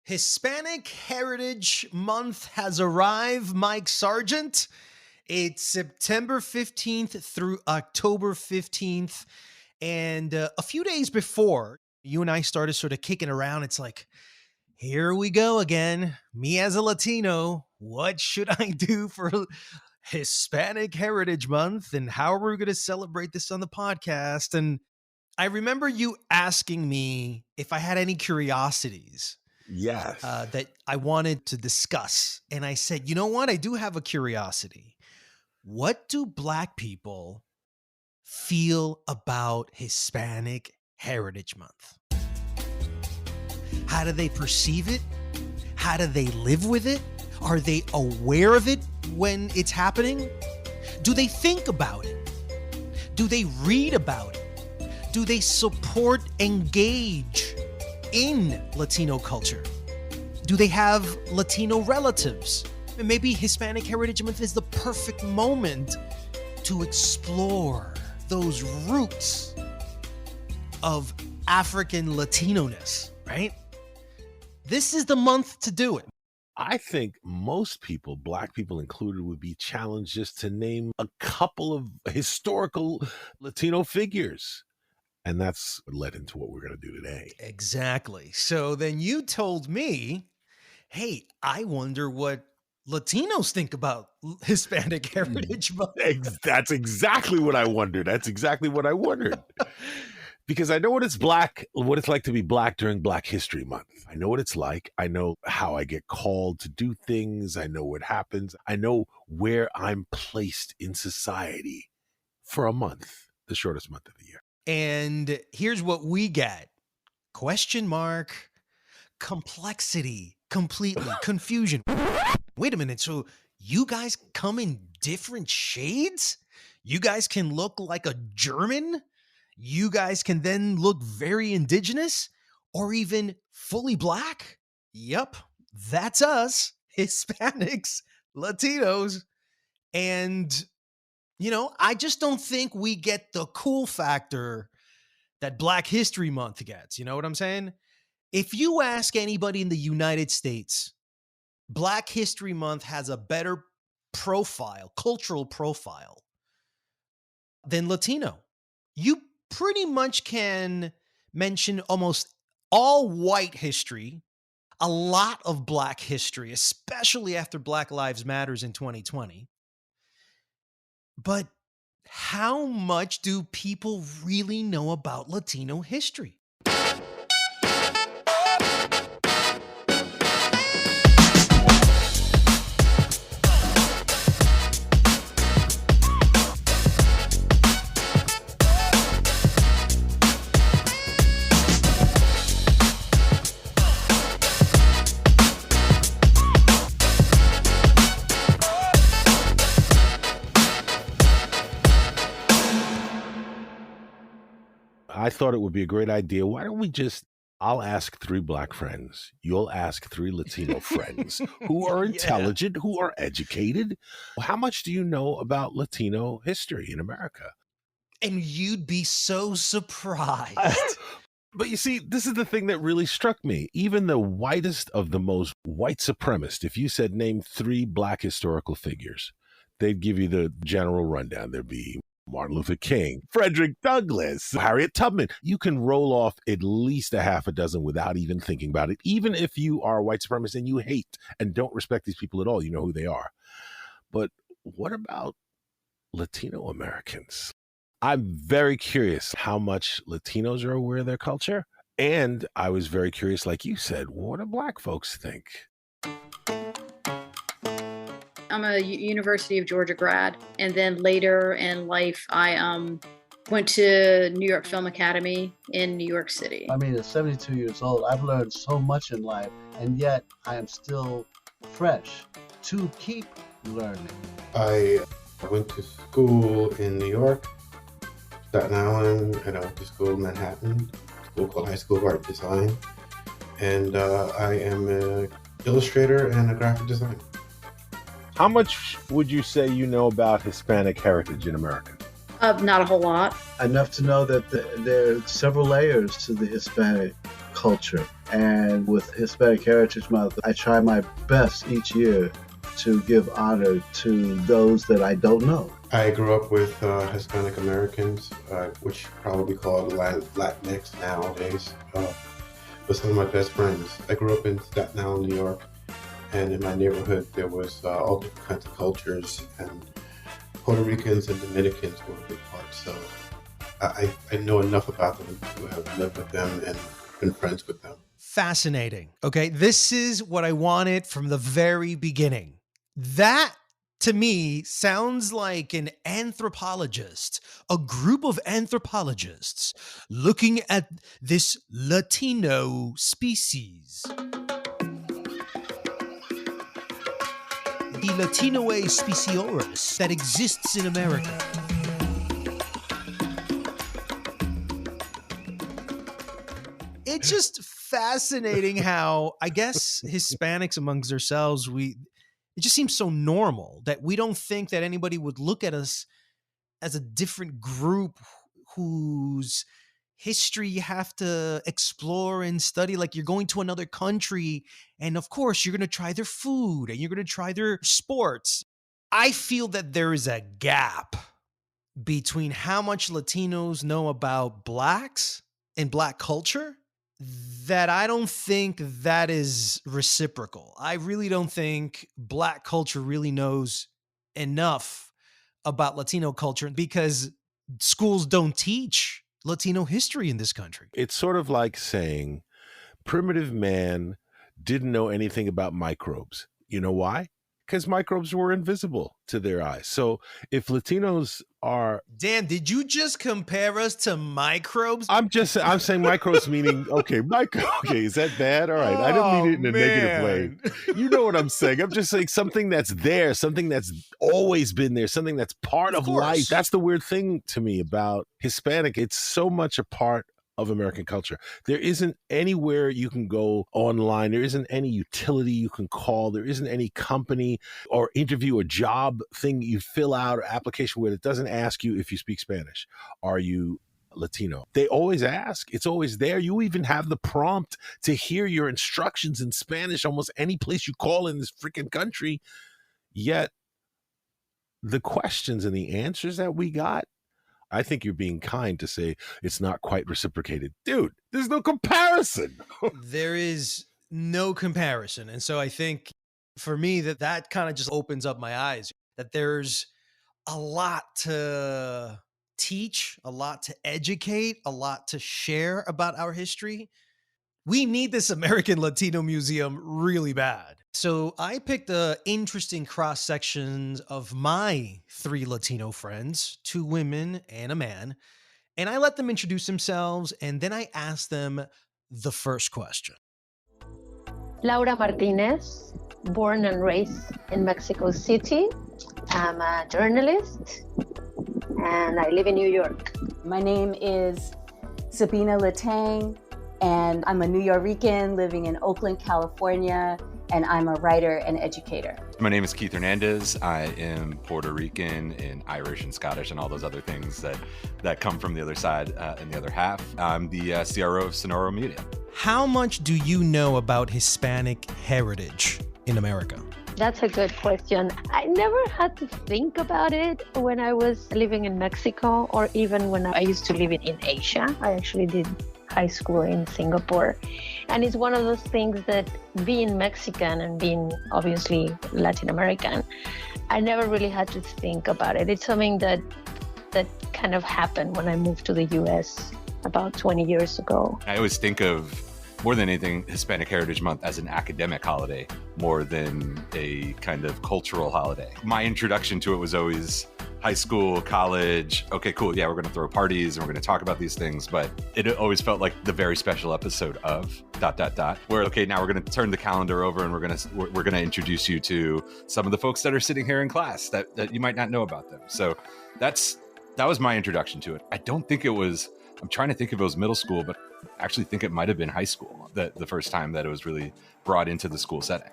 Hispanic Heritage Month has arrived, Mike Sargent. It's September 15th through October 15th. And a few days before you and I started sort of kicking around, it's like, here we go again. Me as a Latino, what should I do for Hispanic Heritage Month? And how are we going to celebrate this on the podcast? And I remember you asking me if I had any curiosities. Yes. That I wanted to discuss. And I said, you know what? I do have a curiosity. What do Black people feel about Hispanic Heritage Month? How do they perceive it? How do they live with it? Are they aware of it when it's happening? Do they think about it? Do they read about it? Do they support, engage in Latino culture? Do they have Latino relatives? Maybe Hispanic Heritage Month is the perfect moment to explore those roots of African Latino-ness, right? This is the month to do it. I think most people, Black people included, would be challenged just to name a couple of historical Latino figures. And that's what led into what we're going to do today. Exactly. So then you told me, hey, I wonder what Latinos think about Hispanic Heritage Month. That's exactly what I wondered. Because I know what it's like to be Black during Black History Month. I know what it's like. I know how I get called to do things. I know what happens. I know where I'm placed in society for a month, the shortest month of the year. And here's what we get. Question mark, complexity, completely, confusion. Wait a minute. So you guys come in different shades? You guys can look like a German? You guys can then look very indigenous or even fully Black? Yep, that's us, Hispanics, Latinos. And you know, I just don't think we get the cool factor that Black History Month gets. You know what I'm saying? If you ask anybody in the United States, Black History Month has a better profile, cultural profile, than Latino. You pretty much can mention almost all white history, a lot of Black history, especially after Black Lives Matters in 2020. But how much do people really know about Latino history? I thought it would be a great idea. Why don't we I'll ask 3 Black friends. You'll ask 3 Latino friends who are intelligent, who are educated. How much do you know about Latino history in America? And you'd be so surprised. But you see, this is the thing that really struck me. Even the whitest of the most white supremacist, if you said name 3 Black historical figures, they'd give you the general rundown. There'd be Martin Luther King, Frederick Douglass, Harriet Tubman. You can roll off at least a half a dozen without even thinking about it. Even if you are a white supremacist and you hate and don't respect these people at all, you know who they are. But what about Latino Americans? I'm very curious how much Latinos are aware of their culture. And I was very curious, like you said, what do Black folks think? I'm a University of Georgia grad, and then later in life, I went to New York Film Academy in New York City. I mean, at 72 years old, I've learned so much in life, and yet I am still fresh to keep learning. I went to school in New York, Staten Island, and I went to school in Manhattan, school called High School of Art Design, and I am an illustrator and a graphic designer. How much would you say you know about Hispanic heritage in America? Not a whole lot. Enough to know that there are several layers to the Hispanic culture. And with Hispanic Heritage Month, I try my best each year to give honor to those that I don't know. I grew up with Hispanic Americans, which probably called Latinx nowadays, with some of my best friends. I grew up in Staten Island, New York, and in my neighborhood there was all different kinds of cultures, and Puerto Ricans and Dominicans were a big part. So I know enough about them to have lived with them and been friends with them. Fascinating. Okay, this is what I wanted from the very beginning. That, to me, sounds like an anthropologist, a group of anthropologists looking at this Latino species. The Latinoe specioris that exists in America. It's just fascinating how, I guess, Hispanics amongst ourselves, it just seems so normal that we don't think that anybody would look at us as a different group whose history you have to explore and study. Like you're going to another country and of course you're going to try their food and you're going to try their sports. I feel that there is a gap between how much Latinos know about Blacks and Black culture that I don't think that is reciprocal. I really don't think Black culture really knows enough about Latino culture because schools don't teach Latino history in this country. It's sort of like saying primitive man didn't know anything about microbes. You know why? Because microbes were invisible to their eyes. So if Latinos are... Dan, did you just compare us to microbes? I'm saying microbes meaning, okay, is that bad? All right. I didn't mean it in a negative way. You know what I'm saying? I'm just saying something that's there, something that's always been there, something that's part of life. That's the weird thing to me about Hispanic. It's so much a part of American culture. There isn't anywhere you can go online. There isn't any utility you can call. There isn't any company or interview or job thing you fill out or application with. It doesn't ask you if you speak Spanish. Are you Latino? They always ask. It's always there. You even have the prompt to hear your instructions in Spanish almost any place you call in this freaking country. Yet the questions and the answers that we got, I think you're being kind to say it's not quite reciprocated. Dude, there's no comparison. There is no comparison. And so I think for me that kind of just opens up my eyes, that there's a lot to teach, a lot to educate, a lot to share about our history. We need this American Latino Museum really bad. So I picked interesting cross sections of my 3 Latino friends, 2 women and a man, and I let them introduce themselves, and then I asked them the first question. Laura Martinez, born and raised in Mexico City. I'm a journalist, and I live in New York. My name is Sabina Latang, and I'm a New Yorican living in Oakland, California, and I'm a writer and educator. My name is Keith Hernandez. I am Puerto Rican and Irish and Scottish and all those other things that come from the other side and the other half. I'm the CRO of Sonoro Media. How much do you know about Hispanic heritage in America? That's a good question. I never had to think about it when I was living in Mexico or even when I used to live in Asia. I actually did high school in Singapore. And it's one of those things that being Mexican and being obviously Latin American, I never really had to think about it. It's something that kind of happened when I moved to the US about 20 years ago. I always think of, more than anything, Hispanic Heritage Month as an academic holiday more than a kind of cultural holiday. My introduction to it was always high school, college. Okay, cool. Yeah, we're going to throw parties and we're going to talk about these things. But it always felt like the very special episode of ... where, okay, now we're going to turn the calendar over and we're going to introduce you to some of the folks that are sitting here in class that you might not know about them. So that was my introduction to it. I don't think it was, I'm trying to think if it was middle school, but I actually think it might have been high school, the first time that it was really brought into the school setting.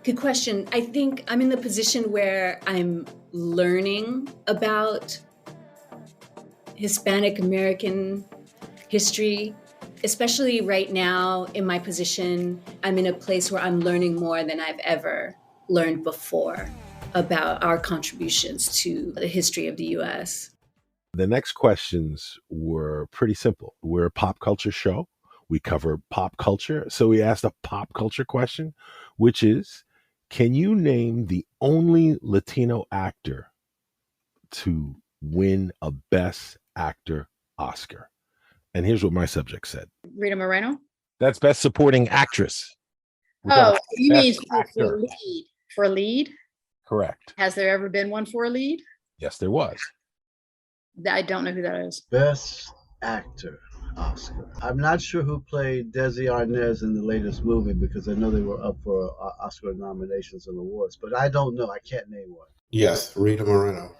Good question. I think I'm in the position where I'm learning about Hispanic American history especially right now in my position, I'm in a place where I'm learning more than I've ever learned before about our contributions to the history of the U.S. The next questions were pretty simple. We're a pop culture show. We cover pop culture. So we asked a pop culture question, which is, can you name the only Latino actor to win a Best Actor Oscar? And here's what my subject said. Rita Moreno? That's Best Supporting Actress. Oh, you mean Best for Actor. lead? For lead? Correct. Has there ever been one for a lead? Yes, there was. I don't know who that is. Best Actor Oscar. I'm not sure who played Desi Arnaz in the latest movie because I know they were up for Oscar nominations and awards, but I don't know. I can't name one. Yes, Rita Moreno.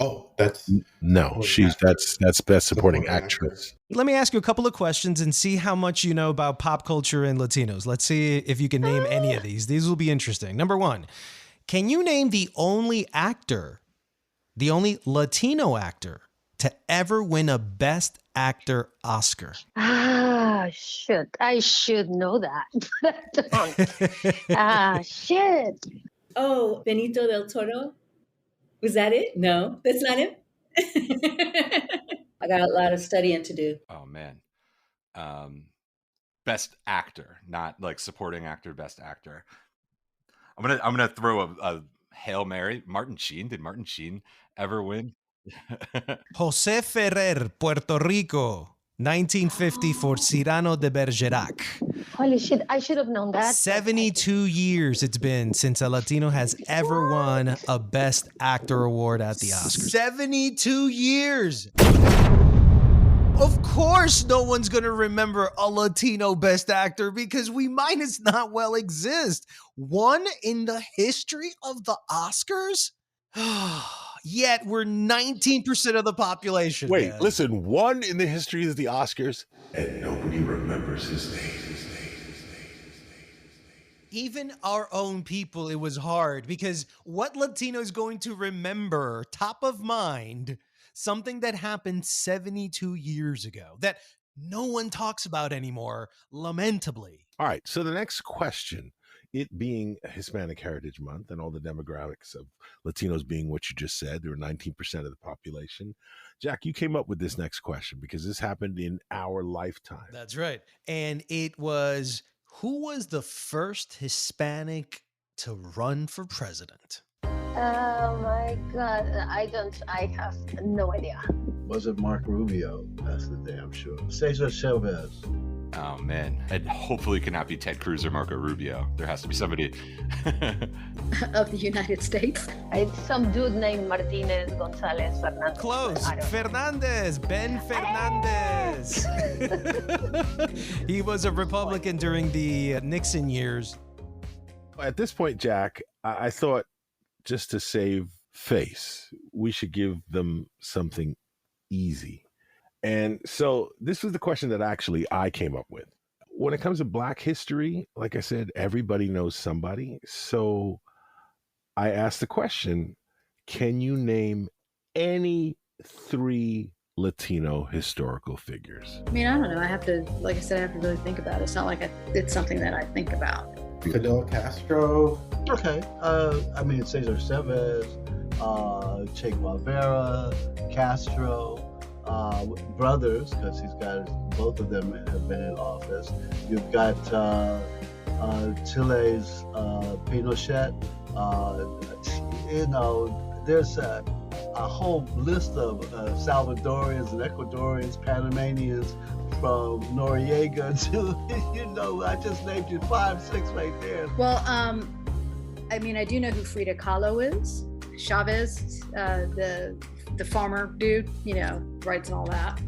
Oh, that's no. That's Best Supporting Actress. Let me ask you a couple of questions and see how much you know about pop culture and Latinos. Let's see if you can name any of these. These will be interesting. Number one, can you name the only Latino actor to ever win a Best Actor Oscar? Shit. I should know that. But I don't. Shit. Oh, Benito del Toro? Was that it? No, that's not it. I got a lot of studying to do. Oh man. Best actor, not like supporting actor, best actor. I'm gonna throw a Hail Mary. Martin Sheen. Did Martin Sheen ever win? Jose Ferrer, Puerto Rico, 1950 for Cyrano de Bergerac. Holy shit, I should have known that. 72 years it's been since a Latino has ever won a Best Actor award at the Oscars. 72 years! Of course no one's going to remember a Latino Best Actor because we might as not well exist. One in the history of the Oscars? Yet we're 19% of the population. Wait, man. listen, one in the history of the Oscars, and nobody remembers his name. Even our own people, it was hard because what Latino is going to remember top of mind something that happened 72 years ago that no one talks about anymore, lamentably. All right, so the next question, it being Hispanic Heritage Month and all the demographics of Latinos being what you just said, they were 19% of the population. Jack, you came up with this next question because this happened in our lifetime. That's right. And it was, who was the first Hispanic to run for president? Oh my God. I have no idea. Was it Mark Rubio? That's the damn sure. Cesar Chavez. Oh man, it hopefully cannot be Ted Cruz or Marco Rubio. There has to be somebody Of the United States. It's some dude named Martinez Gonzalez Fernandez. Close. Fernandez. Ben Fernandez. He was a Republican during the Nixon years. At this point, Jack, I thought just to save face, we should give them something easy. And so this was the question that actually I came up with. When it comes to Black history, like I said, everybody knows somebody. So I asked the question, can you name any 3 Latino historical figures? I mean, I don't know. I have to, like I said, I have to really think about it. It's not like it's something that I think about. Fidel Castro. Okay. I mean, Cesar Chavez, Che Guevara, Castro, brothers, because he's got both of them have been in office. You've got Chile's Pinochet. There's a whole list of Salvadorians and Ecuadorians, Panamanians, from Noriega to, I just named you 5, 6 right there. Well, I mean, I do know who Frida Kahlo is. Chavez, the farmer dude, rights and all that.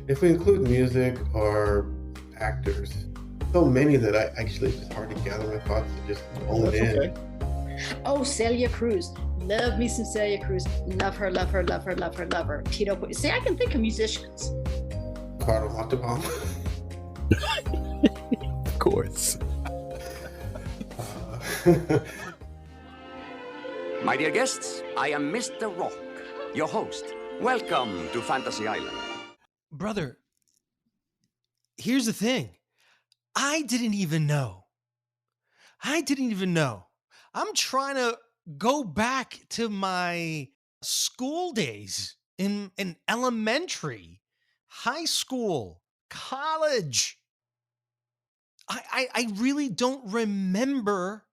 If we include music or actors, so many that I actually, it's hard to gather my thoughts and just hold it in. Okay. Oh, Celia Cruz. Love me some Celia Cruz. Love her, love her, love her, love her, love her. Tito, see, I can think of musicians. Carlos Montalban. Of course. My dear guests, I am Mr. Rock, your host. Welcome to Fantasy Island. Brother, here's the thing. I didn't even know. I'm trying to go back to my school days in elementary, high school, college. I really don't remember,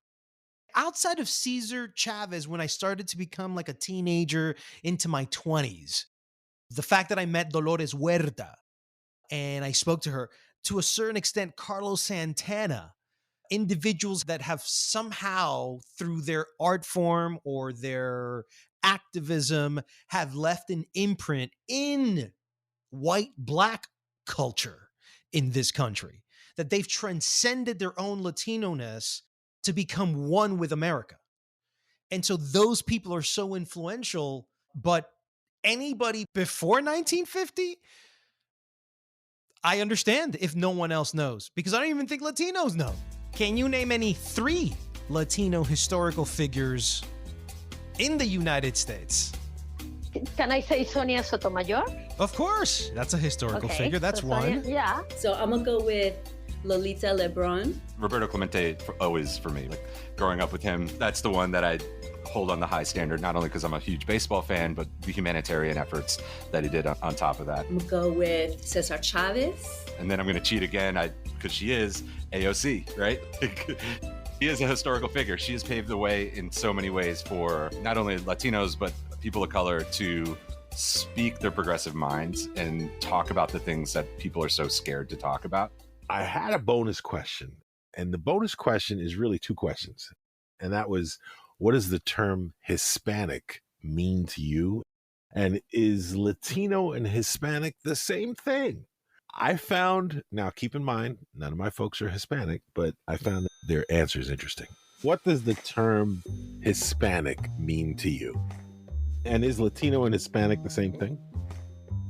outside of Cesar Chavez, when I started to become like a teenager into my 20s. The fact that I met Dolores Huerta and I spoke to her, to a certain extent, Carlos Santana, individuals that have somehow, through their art form or their activism, have left an imprint in white Black culture in this country, that they've transcended their own Latino-ness to become one with America. And so those people are so influential, but anybody before 1950, I understand if no one else knows, because I don't even think Latinos know. Can you name any 3 Latino historical figures in the United States? Can I say Sonia Sotomayor? Of course. That's a historical figure. That's so one. Sonia, yeah. So I'm gonna go with Lolita Lebron. Roberto Clemente, always for me. Like growing up with him, that's the one that I hold on the high standard, not only because I'm a huge baseball fan, but the humanitarian efforts that he did on top of that. I'm gonna go with Cesar Chavez. And then I'm going to cheat again because she is AOC, right? She is a historical figure. She has paved the way in so many ways for not only Latinos, but people of color to speak their progressive minds and talk about the things that people are so scared to talk about. I had a bonus question, and the bonus question is really 2 questions. And that was, what does the term Hispanic mean to you? And is Latino and Hispanic the same thing? I found, now keep in mind, none of my folks are Hispanic, but I found that their answer is interesting. What does the term Hispanic mean to you? And is Latino and Hispanic the same thing?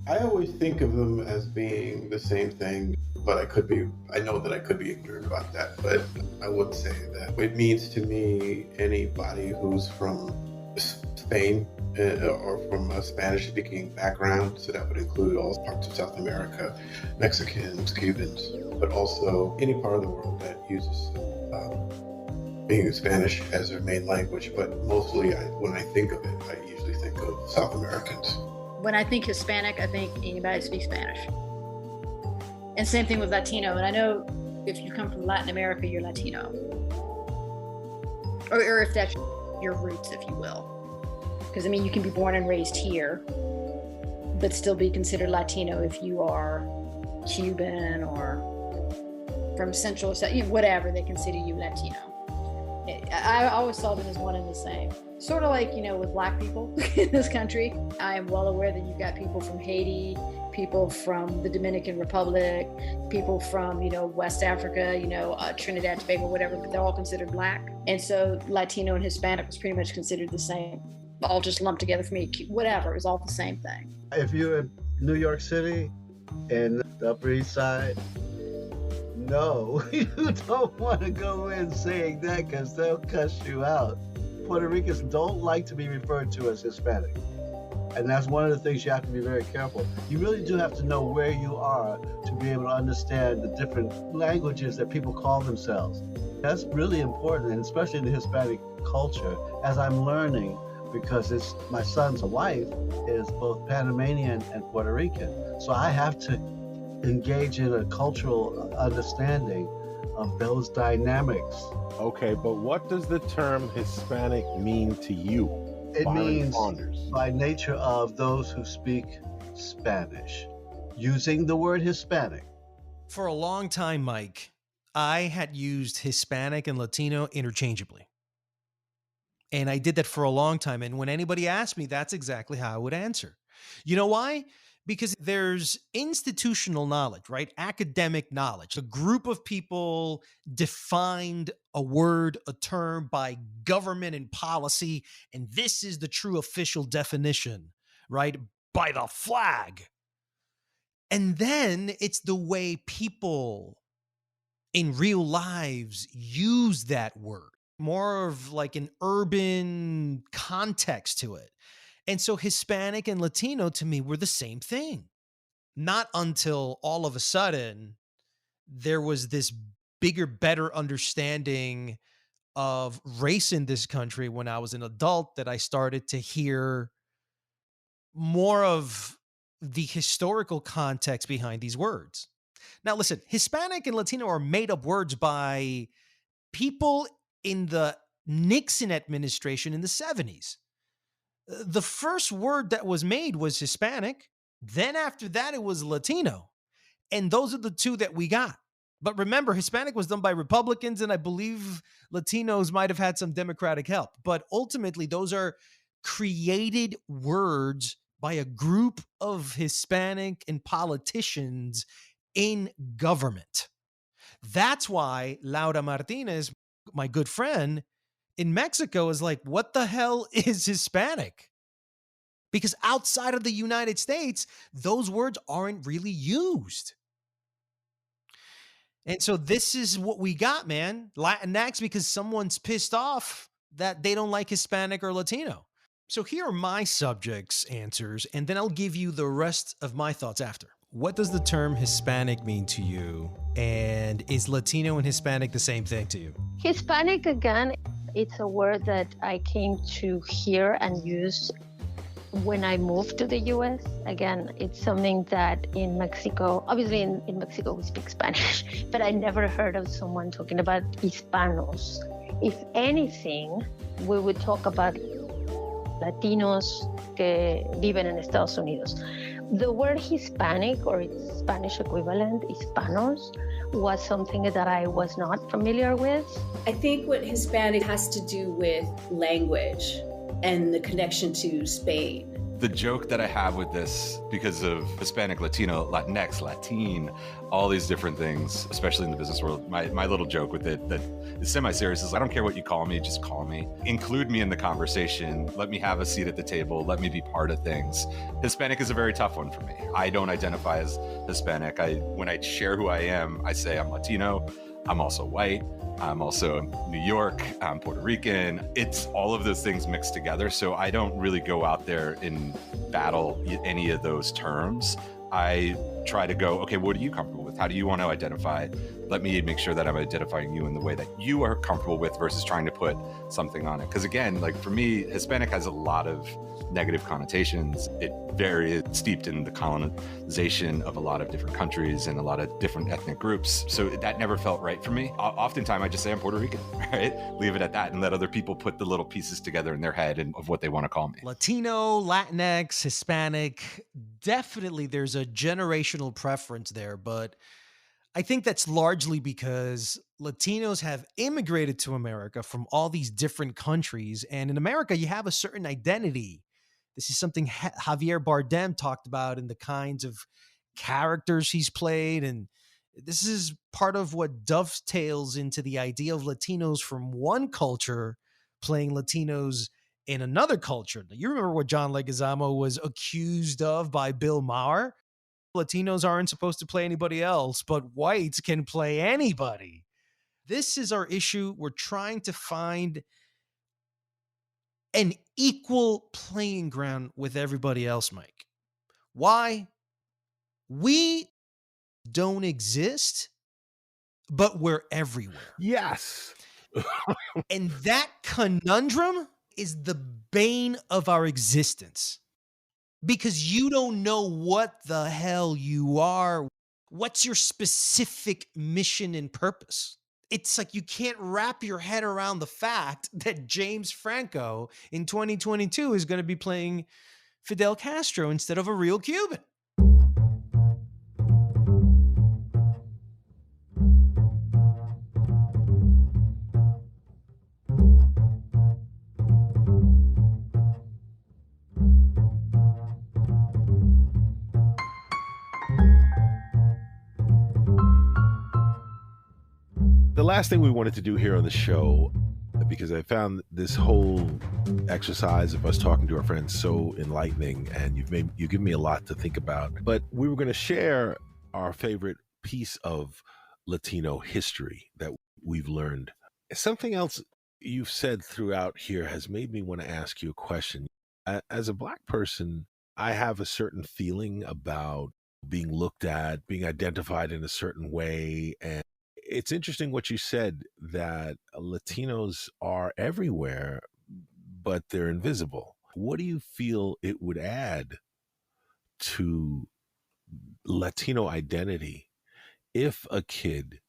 I always think of them as being the same thing, but I know that I could be ignorant about that, but I would say that it means to me anybody who's from Spain or from a Spanish-speaking background, so that would include all parts of South America, Mexicans, Cubans, but also any part of the world that uses being Spanish as their main language. But mostly, when I think of it, I usually think of South Americans. When I think Hispanic, I think anybody that speaks Spanish. And same thing with Latino. And I know if you come from Latin America, you're Latino. Or if that's your roots, if you will. Because, I mean, you can be born and raised here, but still be considered Latino if you are Cuban or from Central, whatever, they consider you Latino. I always saw them as one and the same. Sort of like, with Black people in this country. I am well aware that you've got people from Haiti, people from the Dominican Republic, people from, West Africa, Trinidad, Tobago, whatever, but they're all considered Black. And so Latino and Hispanic was pretty much considered the same. All just lumped together for me, whatever, it was all the same thing. If you're in New York City and the Upper East Side, no, you don't want to go in saying that because they'll cuss you out. Puerto Ricans don't like to be referred to as Hispanic. And that's one of the things you have to be very careful. You really do have to know where you are to be able to understand the different languages that people call themselves. That's really important, and especially in the Hispanic culture, as I'm learning, because my son's wife is both Panamanian and Puerto Rican. So I have to engage in a cultural understanding of those dynamics. Okay, but what does the term Hispanic mean to you? It Byron means, Saunders? by nature of those who speak Spanish, using the word Hispanic. For a long time, Mike, I had used Hispanic and Latino interchangeably. And I did that for a long time. And when anybody asked me, that's exactly how I would answer. You know why? Because there's institutional knowledge, right? Academic knowledge. A group of people defined a word, a term by government and policy, and this is the true official definition, right? By the flag. And then it's the way people in real lives use that word, more of like an urban context to it. And so Hispanic and Latino to me were the same thing. Not until all of a sudden there was this bigger, better understanding of race in this country when I was an adult, that I started to hear more of the historical context behind these words. Now, listen, Hispanic and Latino are made up words by people in the Nixon administration in the 70s. The first word that was made was Hispanic. Then after that, it was Latino. And those are the two that we got. But remember, Hispanic was done by Republicans, and I believe Latinos might have had some Democratic help. But ultimately, those are created words by a group of Hispanic and politicians in government. That's why Laura Martinez, my good friend in Mexico, is like, what the hell is Hispanic? Because outside of the United States, those words aren't really used. And so this is what we got, man. Latinx, because someone's pissed off that they don't like Hispanic or Latino. So here are my subjects' answers, and then I'll give you the rest of my thoughts after. What does the term Hispanic mean to you? And is Latino and Hispanic the same thing to you? Hispanic, again, it's a word that I came to hear and use when I moved to the US. Again, it's something that in Mexico, obviously in Mexico we speak Spanish, but I never heard of someone talking about Hispanos. If anything, we would talk about Latinos que viven en Estados Unidos. The word Hispanic, or its Spanish equivalent, Hispanos, was something that I was not familiar with. I think what Hispanic has to do with language and the connection to Spain. The joke that I have with this, because of Hispanic, Latino, Latinx, Latin, all these different things, especially in the business world, my little joke with it that is semi-serious is, I don't care what you call me, just call me. Include me in the conversation. Let me have a seat at the table. Let me be part of things. Hispanic is a very tough one for me. I don't identify as Hispanic. When I share who I am, I say I'm Latino. I'm also white. I'm also New York, I'm Puerto Rican. It's all of those things mixed together. So I don't really go out there and battle any of those terms. I try to go, okay, what are you comfortable with? How do you want to identify? Let me make sure that I'm identifying you in the way that you are comfortable with versus trying to put something on it. Because again, like for me, Hispanic has a lot of negative connotations. It very steeped in the colonization of a lot of different countries and a lot of different ethnic groups. So that never felt right for me. Oftentimes I just say I'm Puerto Rican, right? Leave it at that and let other people put the little pieces together in their head and of what they want to call me. Latino, Latinx, Hispanic, definitely there's a generational preference there, but I think that's largely because Latinos have immigrated to America from all these different countries. And in America, you have a certain identity. This is something Javier Bardem talked about in the kinds of characters he's played. And this is part of what dovetails into the idea of Latinos from one culture playing Latinos in another culture. Now, you remember what John Leguizamo was accused of by Bill Maher? Latinos aren't supposed to play anybody else, but whites can play anybody. This is our issue. We're trying to find an equal playing ground with everybody else, Mike. Why? We don't exist, but we're everywhere. Yes. And that conundrum is the bane of our existence. Because you don't know what the hell you are. What's your specific mission and purpose? It's like you can't wrap your head around the fact that James Franco in 2022 is going to be playing Fidel Castro instead of a real Cuban. The last thing we wanted to do here on the show, because I found this whole exercise of us talking to our friends so enlightening, and you've given me a lot to think about. But we were going to share our favorite piece of Latino history that we've learned. Something else you've said throughout here has made me want to ask you a question. As a Black person, I have a certain feeling about being looked at, being identified in a certain way. And it's interesting what you said, that Latinos are everywhere, but they're invisible. What do you feel it would add to Latino identity if a kid,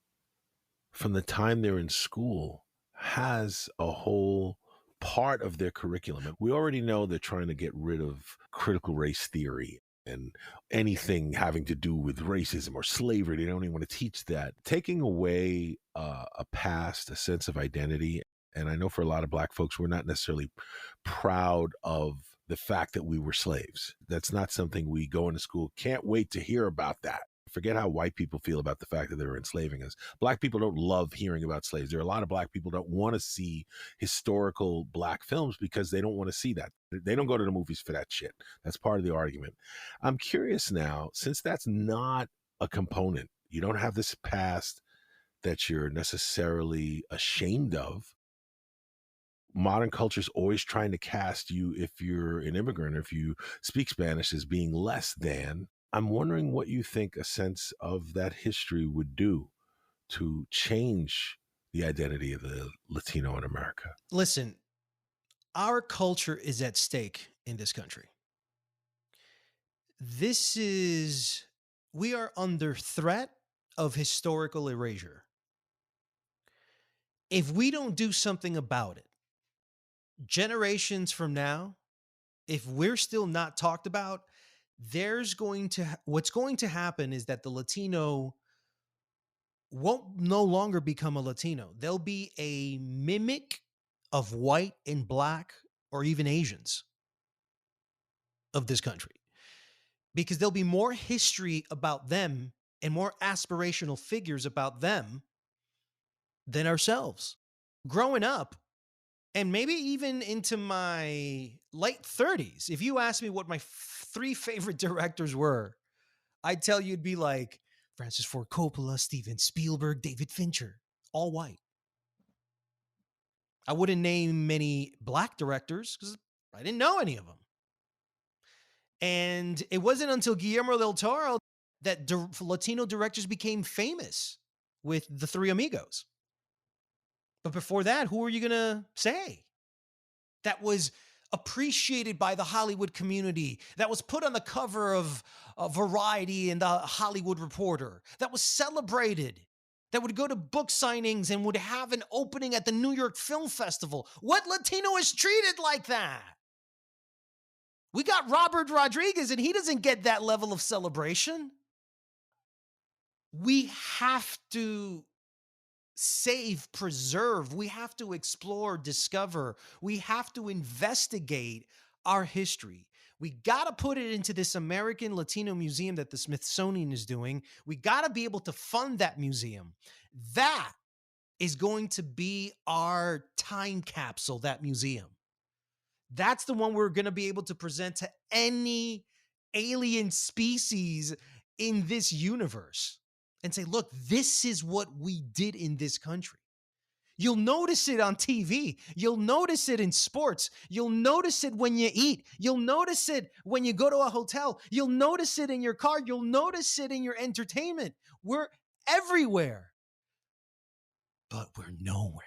from the time they're in school, has a whole part of their curriculum? We already know they're trying to get rid of critical race theory and anything having to do with racism or slavery. They don't even want to teach that. Taking away a past, a sense of identity. And I know for a lot of Black folks, we're not necessarily proud of the fact that we were slaves. That's not something we go into school. Can't wait to hear about that. Forget how white people feel about the fact that they were enslaving us. Black people don't love hearing about slaves. There are a lot of Black people don't want to see historical Black films because they don't want to see that. They don't go to the movies for that shit. That's part of the argument. I'm curious now, since that's not a component, you don't have this past that you're necessarily ashamed of. Modern culture is always trying to cast you, if you're an immigrant or if you speak Spanish, as being less than. I'm wondering what you think a sense of that history would do to change the identity of the Latino in America. Listen, our culture is at stake in this country. We are under threat of historical erasure. If we don't do something about it, generations from now, if we're still not talked about, what's going to happen is that the Latino won't no longer become a Latino. They'll be a mimic of white and Black or even Asians of this country, because there'll be more history about them and more aspirational figures about them than ourselves. Growing up, and maybe even into my late 30s, if you asked me what my three favorite directors were, I'd tell you it'd be like Francis Ford Coppola, Steven Spielberg, David Fincher, all white. I wouldn't name many Black directors because I didn't know any of them. And it wasn't until Guillermo del Toro that Latino directors became famous with The Three Amigos. But before that, who are you going to say that was appreciated by the Hollywood community, that was put on the cover of Variety and the Hollywood Reporter, that was celebrated, that would go to book signings and would have an opening at the New York Film Festival? What Latino is treated like that? We got Robert Rodriguez, and he doesn't get that level of celebration. We have to save, preserve. We have to explore, discover. We have to investigate our history. We got to put it into this American Latino Museum that the Smithsonian is doing. We got to be able to fund that museum. That is going to be our time capsule, that museum. That's the one we're going to be able to present to any alien species in this universe and say, look, this is what we did in this country. You'll notice it on TV. You'll notice it in sports. You'll notice it when you eat. You'll notice it when you go to a hotel. You'll notice it in your car. You'll notice it in your entertainment. We're everywhere, but we're nowhere.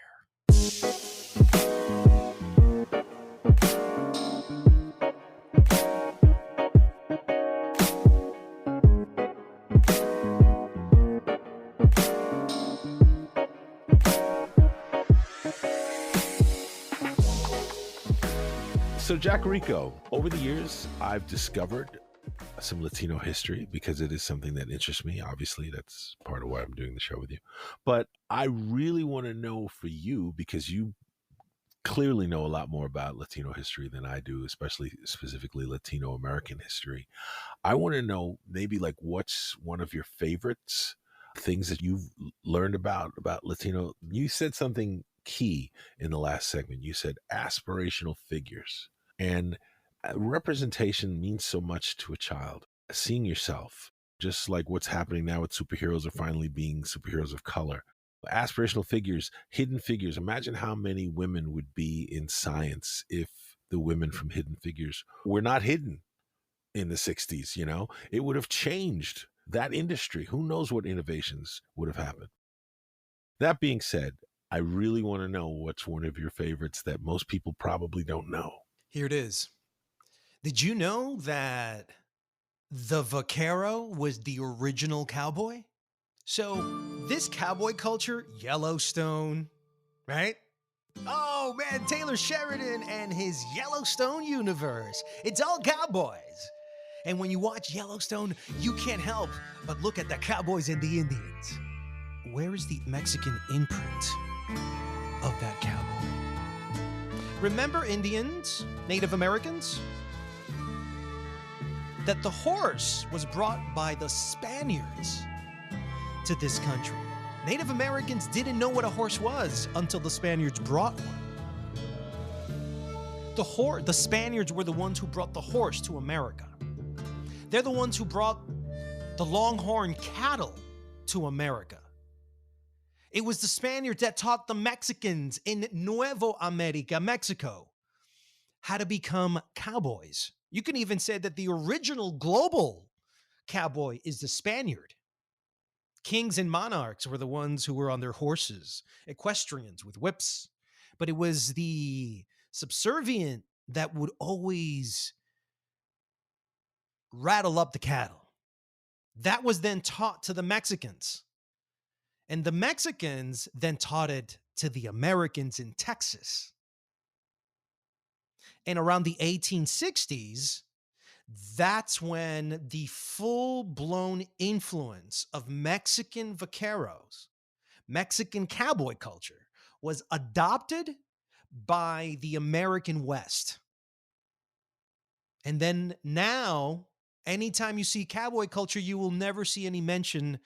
So Jack Rico, over the years, I've discovered some Latino history because it is something that interests me. Obviously, that's part of why I'm doing the show with you. But I really want to know for you, because you clearly know a lot more about Latino history than I do, especially specifically Latino American history. I want to know maybe like what's one of your favorites, things that you've learned about Latino. You said something key in the last segment. You said aspirational figures. And representation means so much to a child. Seeing yourself, just like what's happening now with superheroes are finally being superheroes of color. Aspirational figures, hidden figures. Imagine how many women would be in science if the women from Hidden Figures were not hidden in the 60s, you know? It would have changed that industry. Who knows what innovations would have happened? That being said, I really want to know what's one of your favorites that most people probably don't know. Here it is. Did you know that the vaquero was the original cowboy? So this cowboy culture, Yellowstone, right? Oh man, Taylor Sheridan and his Yellowstone universe. It's all cowboys. And when you watch Yellowstone, you can't help but look at the cowboys and the Indians. Where is the Mexican imprint of that cowboy? Remember Indians, Native Americans? That the horse was brought by the Spaniards to this country. Native Americans didn't know what a horse was until the Spaniards brought one. The Spaniards were the ones who brought the horse to America. They're the ones who brought the longhorn cattle to America. It was the Spaniards that taught the Mexicans in Nuevo America, Mexico, how to become cowboys. You can even say that the original global cowboy is the Spaniard. Kings and monarchs were the ones who were on their horses, equestrians with whips. But it was the subservient that would always rattle up the cattle. That was then taught to the Mexicans. And the Mexicans then taught it to the Americans in Texas. And around the 1860s, that's when the full-blown influence of Mexican vaqueros, Mexican cowboy culture, was adopted by the American West. And then now, anytime you see cowboy culture, you will never see any mention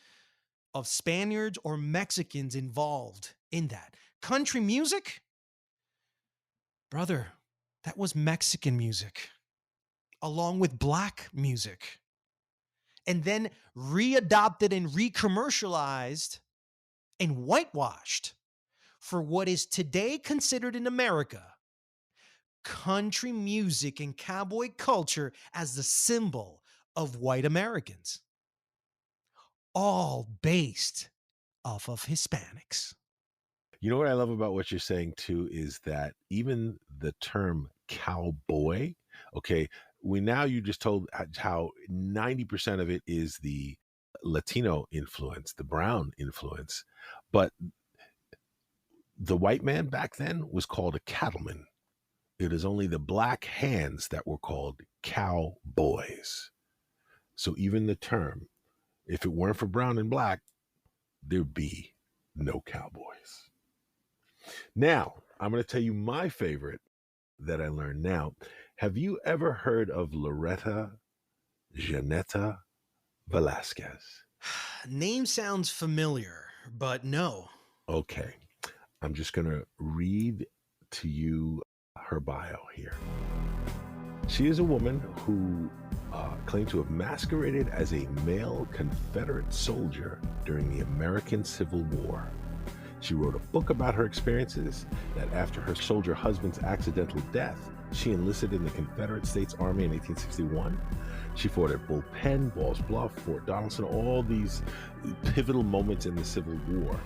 of Spaniards or Mexicans involved in that. Country music? Brother, that was Mexican music, along with black music, and then readopted and recommercialized and whitewashed for what is today considered in America country music and cowboy culture as the symbol of white Americans, all based off of Hispanics. You know what I love about what you're saying too is that even the term cowboy, okay, you just told how 90% of it is the Latino influence, the brown influence, but the white man back then was called a cattleman. It is only the black hands that were called cowboys. So even the term, if it weren't for brown and black, there'd be no cowboys. Now, I'm going to tell you my favorite that I learned now. Have you ever heard of Loretta Janetta Velasquez? Name sounds familiar, but no. Okay. I'm just going to read to you her bio here. She is a woman who claimed to have masqueraded as a male Confederate soldier during the American Civil War. She wrote a book about her experiences that after her soldier husband's accidental death, she enlisted in the Confederate States Army in 1861. She fought at Bull Pen, Ball's Bluff, Fort Donelson, all these pivotal moments in the Civil War.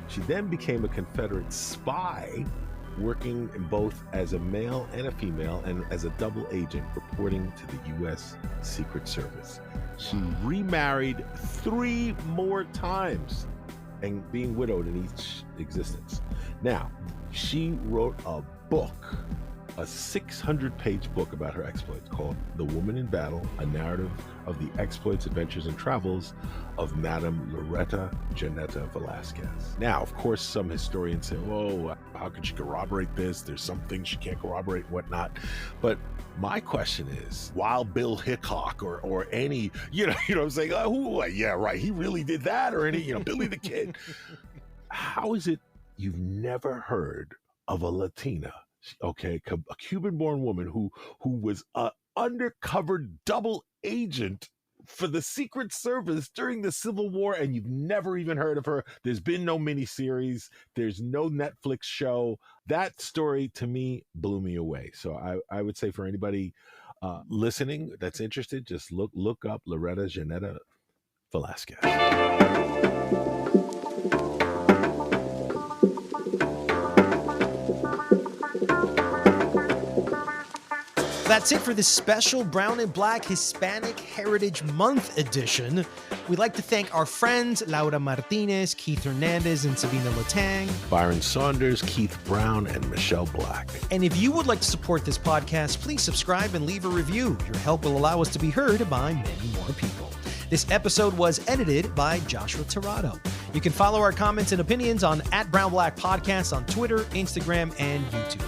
She then became a Confederate spy, working both as a male and a female and as a double agent reporting to the U.S. Secret Service. She remarried 3 more times and being widowed in each existence. Now, she wrote a book, a 600-page book about her exploits called The Woman in Battle, a narrative of the exploits, adventures, and travels of Madame Loretta Janetta Velasquez. Now, of course, some historians say, oh, how could she corroborate this? There's some things she can't corroborate, whatnot. But my question is, Wild Bill Hickok or any, you know what I'm saying? Yeah, right, he really did that, or any, Billy the Kid. How is it you've never heard of a Latina, okay, a Cuban-born woman who was an undercover double agent for the Secret Service during the Civil War, and you've never even heard of her? There's been no miniseries. There's no Netflix show. That story, to me, blew me away. So I would say for anybody listening that's interested, just look up Loretta Janetta Velasquez. That's it for this special Brown and Black Hispanic Heritage Month edition. We'd like to thank our friends Laura Martinez, Keith Hernandez, and Sabina Latang, Byron Saunders, Keith Brown, and Michelle Black. And if you would like to support this podcast, please subscribe and leave a review. Your help will allow us to be heard by many more people. This episode was edited by Joshua Tirado. You can follow our comments and opinions on @BrownBlack Podcast on Twitter, Instagram, and YouTube.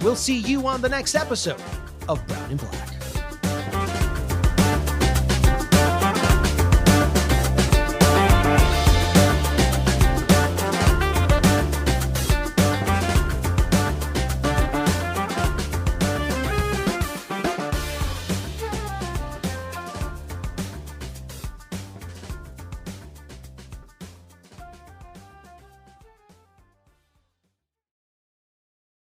We'll see you on the next episode of Brown and Black.